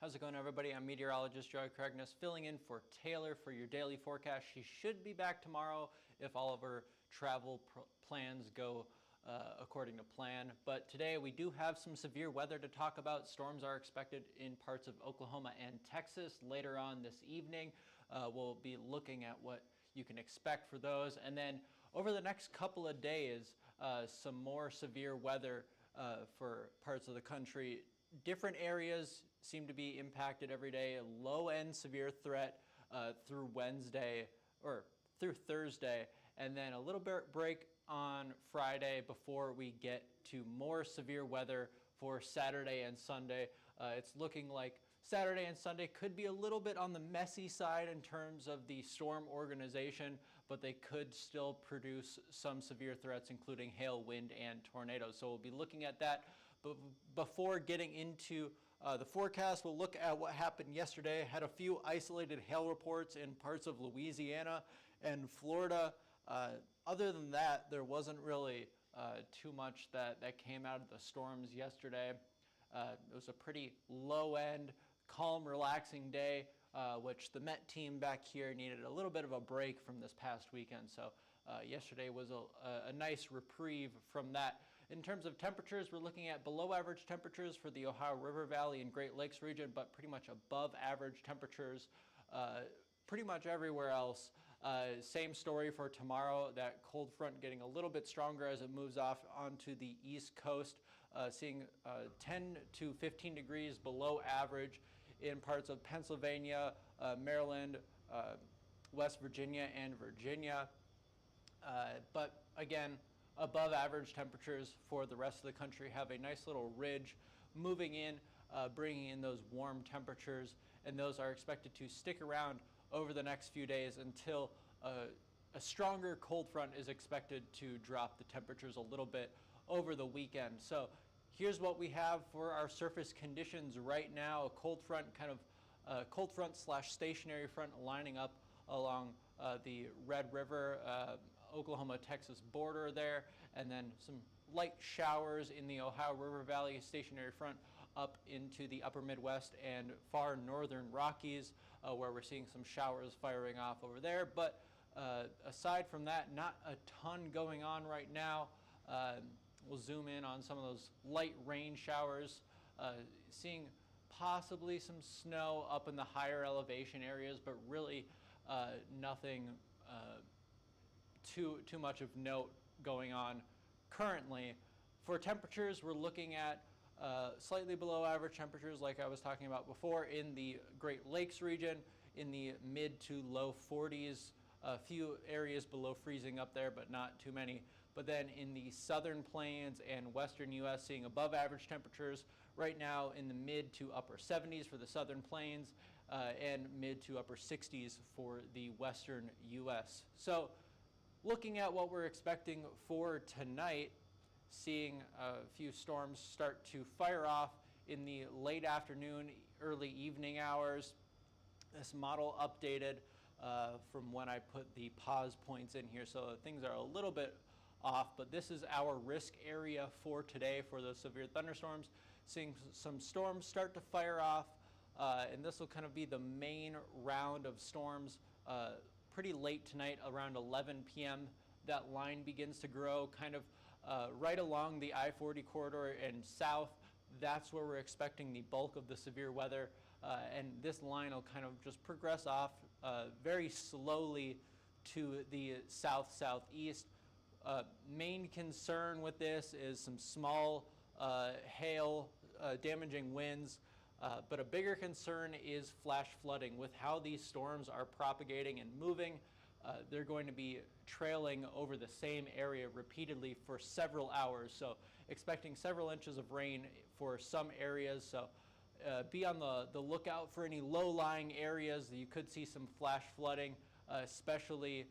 How's it going, everybody? I'm meteorologist Joey Cragness, filling in for Taylor for your daily forecast. She should be back tomorrow if all of her travel plans go according to plan. But today we do have some severe weather to talk about. Storms are expected in parts of Oklahoma and Texas later on this evening. We'll be looking at what you can expect for those. And then over the next couple of days, some more severe weather for parts of the country. Different areas seem to be impacted every day. A low-end severe threat through Wednesday or through Thursday, and then a little bit break on Friday before we get to more severe weather for Saturday and Sunday. It's looking like Saturday and Sunday could be a little bit on the messy side in terms of the storm organization, but they could still produce some severe threats, including hail, wind, and tornadoes. So we'll be looking at that. But before getting into the forecast, we'll look at what happened yesterday. Had a few isolated hail reports in parts of Louisiana and Florida. Other than that, there wasn't really too much that came out of the storms yesterday. It was a pretty low-end, calm, relaxing day, which the Met team back here needed a little bit of a break from this past weekend. So yesterday was a nice reprieve from that. In terms of temperatures, we're looking at below average temperatures for the Ohio River Valley and Great Lakes region, but pretty much above average temperatures pretty much everywhere else. Same story for tomorrow, that cold front getting a little bit stronger as it moves off onto the East Coast, seeing 10 to 15 degrees below average in parts of Pennsylvania, Maryland, West Virginia, and Virginia. But again, above average temperatures for the rest of the country. Have a nice little ridge moving in, bringing in those warm temperatures, and those are expected to stick around over the next few days until a stronger cold front is expected to drop the temperatures a little bit over the weekend. So here's what we have for our surface conditions right now. A cold front, cold front slash stationary front lining up along the Red River, Oklahoma-Texas border there, and then some light showers in the Ohio River Valley stationary front up into the upper Midwest and far northern Rockies, where we're seeing some showers firing off over there. But aside from that, not a ton going on right now. We'll zoom in on some of those light rain showers, seeing possibly some snow up in the higher elevation areas, but really nothing too much of note going on currently. For temperatures, we're looking at slightly below average temperatures, like I was talking about before, in the Great Lakes region, in the mid to low 40s. A few areas below freezing up there, but not too many. But then in the southern plains and western U.S., seeing above average temperatures right now in the mid to upper 70s for the southern plains and mid to upper 60s for the western U.S. So looking at what we're expecting for tonight, seeing a few storms start to fire off in the late afternoon, early evening hours. This model updated from when I put the pause points in here, so things are a little bit off, but this is our risk area for today for those severe thunderstorms. Seeing some storms start to fire off, and this will kind of be the main round of storms pretty late tonight, around 11 p.m. That line begins to grow kind of right along the I-40 corridor and south. That's where we're expecting the bulk of the severe weather, and this line will kind of just progress off very slowly to the south-southeast. Main concern with this is some small hail, damaging winds, but a bigger concern is flash flooding. With how these storms are propagating and moving, they're going to be trailing over the same area repeatedly for several hours. So expecting several inches of rain for some areas. So be on the lookout for any low-lying areas. You could see some flash flooding, especially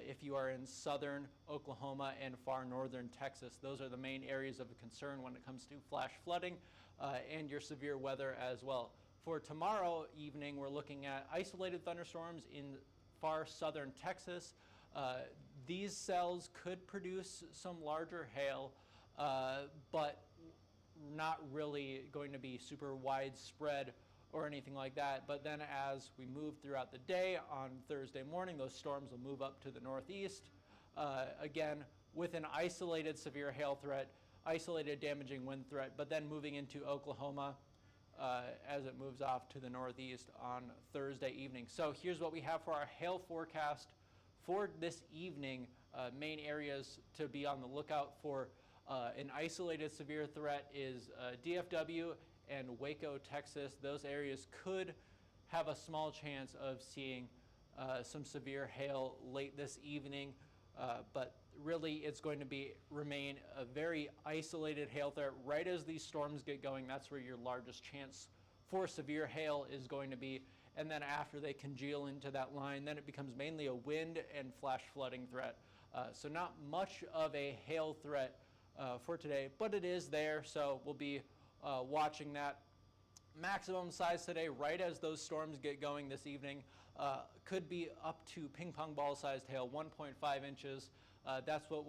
if you are in southern Oklahoma and far northern Texas. Those are the main areas of concern when it comes to flash flooding and your severe weather as well. For tomorrow evening, we're looking at isolated thunderstorms in far southern Texas. These cells could produce some larger hail, but not really going to be super widespread or anything like that. But then as we move throughout the day on Thursday morning, those storms will move up to the northeast, again with an isolated severe hail threat, isolated damaging wind threat, but then moving into Oklahoma as it moves off to the northeast on Thursday evening. So here's what we have for our hail forecast for this evening. Main areas to be on the lookout for an isolated severe threat is DFW and Waco, Texas. Those areas could have a small chance of seeing some severe hail late this evening, but really it's going to remain a very isolated hail threat. Right as these storms get going, that's where your largest chance for severe hail is going to be. And then after they congeal into that line, then it becomes mainly a wind and flash flooding threat. So not much of a hail threat for today, but it is there, so we'll be watching that. Maximum size today, right as those storms get going this evening, could be up to ping pong ball sized hail, 1.5 inches. That's what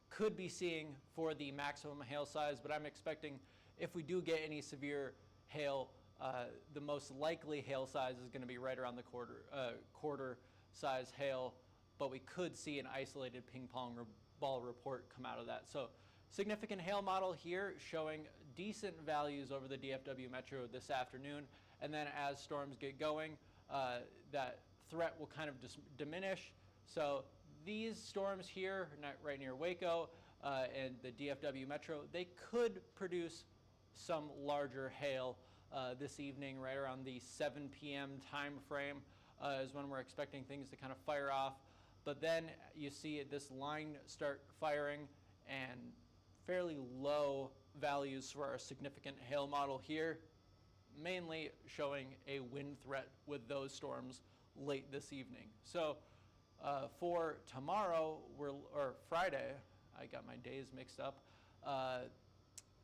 could be seeing for the maximum hail size, but I'm expecting if we do get any severe hail, the most likely hail size is going to be right around the quarter size hail, but we could see an isolated ping pong ball report come out of that. So significant hail model here showing decent values over the DFW metro this afternoon, and then as storms get going, that threat will kind of diminish. So these storms here, right near Waco and the DFW metro, they could produce some larger hail this evening, right around the 7 p.m. time frame is when we're expecting things to kind of fire off. But then you see this line start firing, and fairly low values for our significant hail model here, mainly showing a wind threat with those storms late this evening. So for tomorrow, or Friday, I got my days mixed up,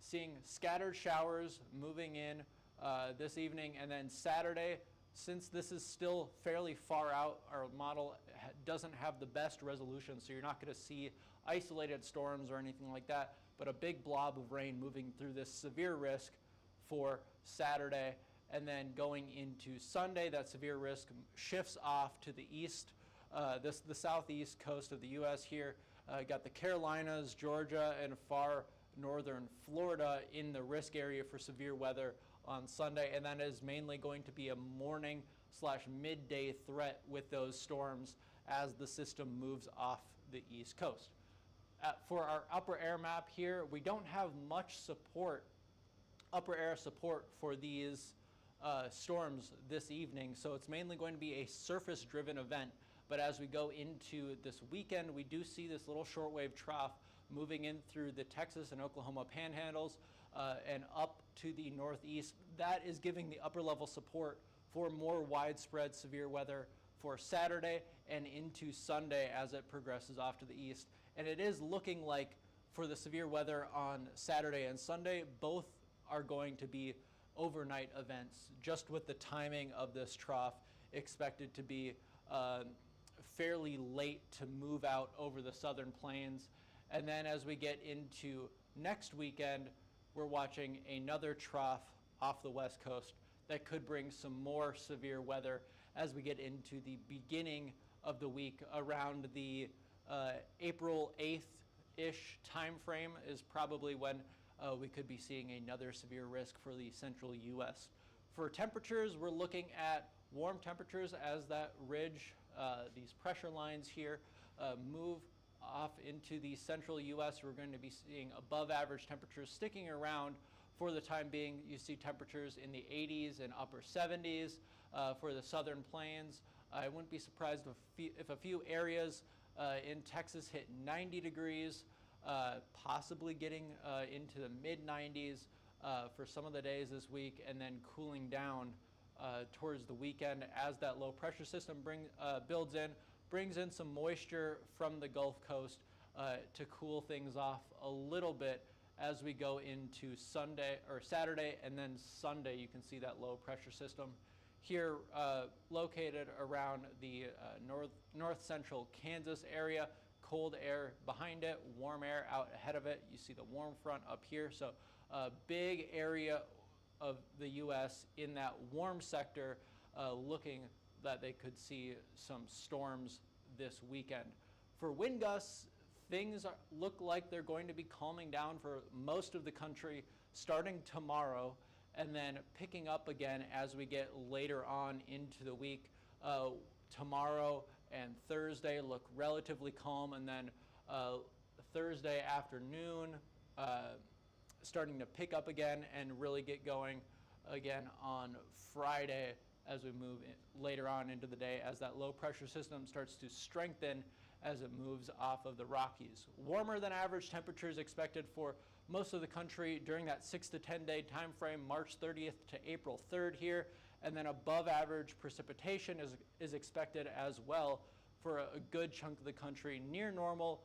seeing scattered showers moving in this evening, and then Saturday, since this is still fairly far out, our model doesn't have the best resolution, so you're not going to see isolated storms or anything like that, but a big blob of rain moving through this severe risk for Saturday. And then going into Sunday, that severe risk shifts off to the east, the southeast coast of the U.S. here. Got the Carolinas, Georgia, and far northern Florida in the risk area for severe weather on Sunday, and that is mainly going to be a morning/midday threat with those storms as the system moves off the east coast. For our upper air map here, we don't have much upper air support for these storms this evening, so it's mainly going to be a surface-driven event. But as we go into this weekend, we do see this little shortwave trough moving in through the Texas and Oklahoma panhandles and up to the northeast. That is giving the upper level support for more widespread severe weather for Saturday and into Sunday as it progresses off to the east. And it is looking like for the severe weather on Saturday and Sunday, both are going to be overnight events, just with the timing of this trough expected to be fairly late to move out over the southern plains. And then as we get into next weekend, we're watching another trough off the west coast that could bring some more severe weather as we get into the beginning of the week. Around the April 8th-ish time frame is probably when we could be seeing another severe risk for the central U.S. For temperatures, we're looking at warm temperatures as that ridge, these pressure lines here, move off into the central U.S. We're going to be seeing above average temperatures sticking around for the time being. You see temperatures in the 80s and upper 70s for the southern plains. I wouldn't be surprised if a few areas in Texas hit 90 degrees, possibly getting into the mid-90s for some of the days this week, and then cooling down towards the weekend as that low pressure system brings in some moisture from the Gulf Coast to cool things off a little bit as we go into Saturday, and then Sunday. You can see that low pressure system here located around the north central Kansas area. Cold air behind it, warm air out ahead of it. You see the warm front up here. So a big area of the U.S. in that warm sector, looking that they could see some storms this weekend. For wind gusts, things look like they're going to be calming down for most of the country starting tomorrow, and then picking up again as we get later on into the week. Tomorrow and Thursday look relatively calm, and then Thursday afternoon starting to pick up again and really get going again on Friday as we move later on into the day, as that low pressure system starts to strengthen as it moves off of the Rockies. Warmer than average temperatures expected for most of the country during that 6 to 10 day time frame, March 30th to April 3rd here, and then above average precipitation is expected as well for a good chunk of the country, near normal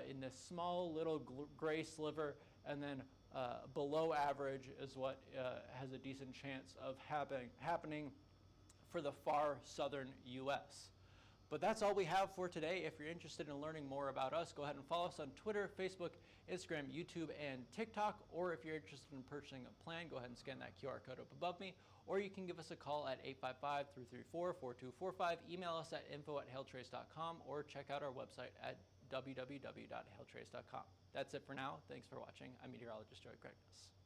in this small little gray sliver, and then below average is what has a decent chance of happening for the far southern U.S. But that's all we have for today. If you're interested in learning more about us, go ahead and follow us on Twitter, Facebook, Instagram, YouTube, and TikTok. Or if you're interested in purchasing a plan, go ahead and scan that QR code up above me. Or you can give us a call at 855-334-4245. Email us at info@hailtrace.com, or check out our website at www.hailtrace.com. That's it for now. Thanks for watching. I'm meteorologist Joey Cragness.